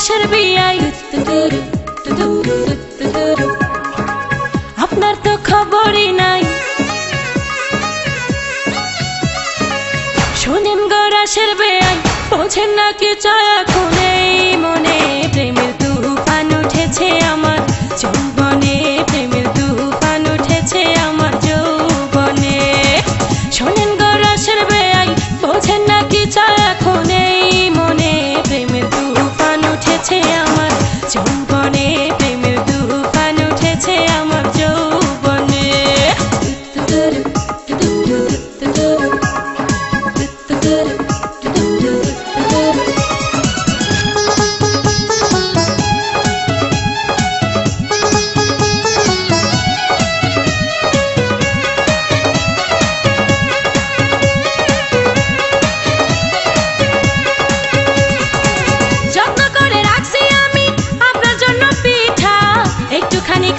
রসের বিয়াই আপনার তো খবরই নাই। শোনেন গো রসের বিয়াই বোঝেন না কি চায় এখন এই মনে। প্রেমের তুফান উঠেছে আমার যৌবনে, প্রেমের তুফান উঠেছে আমার যৌবনে। শোনেন গো রসের বিয়াই বোঝেন না কি চায় এখন এই মনে। প্রেমের তুফান উঠেছে আমার যৌবনে, প্রেমের তুফান উঠেছে আমার যৌবনে।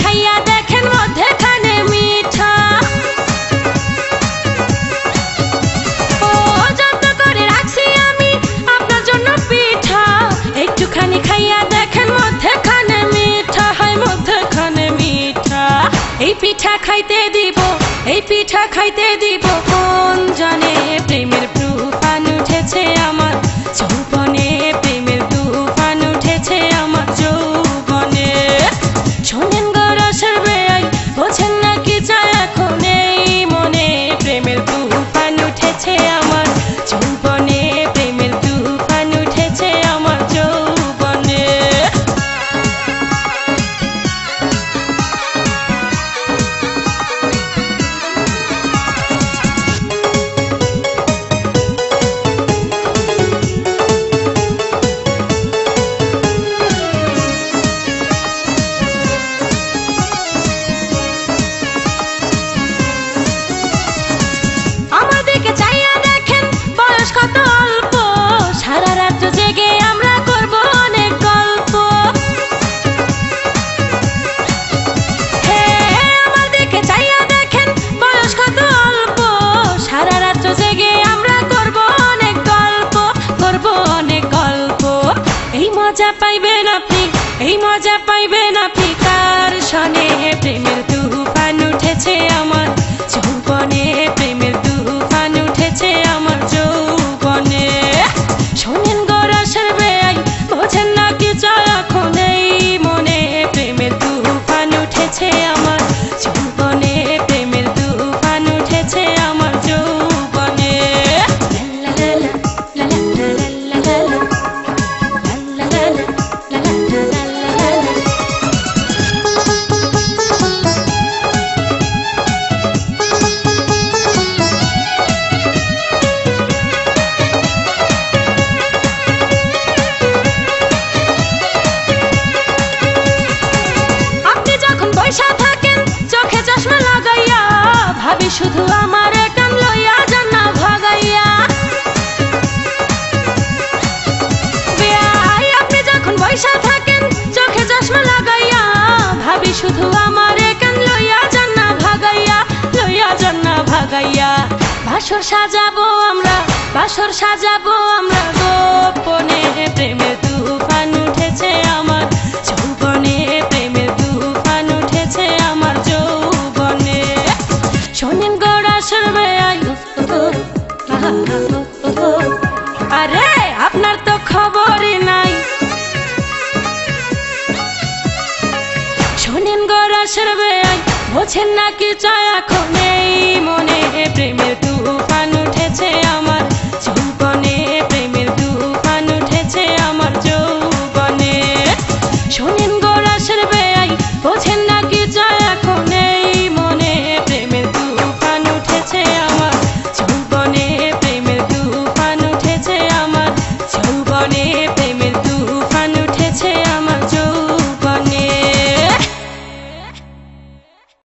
খাইয়া দেখেন মধ্যেখানে মিঠা। ও যত্ন করে রাখছি আমি আপনার জন্য পিঠা, একটুখানি খাইয়া দেখেন মধ্যেখানে মিঠা, হয় মধ্যেখানে মিঠা। এই পিঠা খাইতে দিব, এই পিঠা খাইতে দিব কোন জানে। প্রেমের তুফান উঠেছে আমার যৌবনে, প্রেমের তুফান উঠেছে আমার যৌবনে। শোনেন গো রসের বিয়াই বোঝেন না কি চায় এখন এই মনে। প্রেমের তুফান উঠেছে আমার যৌবনে, প্রেমের তুফান উঠেছে আমার যৌবনে। মজা পাইবেন আপনি, এই মজা পাইবেন আপনি কার সনে। প্রেমের তুফান উঠেছে আমার যৌবনে, প্রেমের তুফান উঠেছে আমার যৌবনে। শোনেন গো রসের বিয়াই বোঝেন না কি চায় এখন এই মনে। প্রেমের তুফান উঠেছে আমার যৌবনে, প্রেমের তুফান উঠেছে আমার যৌবনে। শুধু আমার কান লইয়া যান না ভাগাইয়া। বিয়াই আপনি যখন বইসা থাকেন চোখে চশমা লাগাইয়া, ভাবি শুধু আমার কান লইয়া যান না ভাগাইয়া, লইয়া যান না ভাগাইয়া। বাসর সাজাবো আমরা, বাসর সাজাবো আমরা গোপনে। প্রেমের তুফান উঠেছে আমার যৌবনে, প্রেমের তুফান উঠেছে আমার যৌবনে। শোনেন গো রসের বিয়াই আরে আপনার তো খবরই নাই। শোনেন গো রসের বিয়াই বোঝেন না কি চায় এখন এই মনে।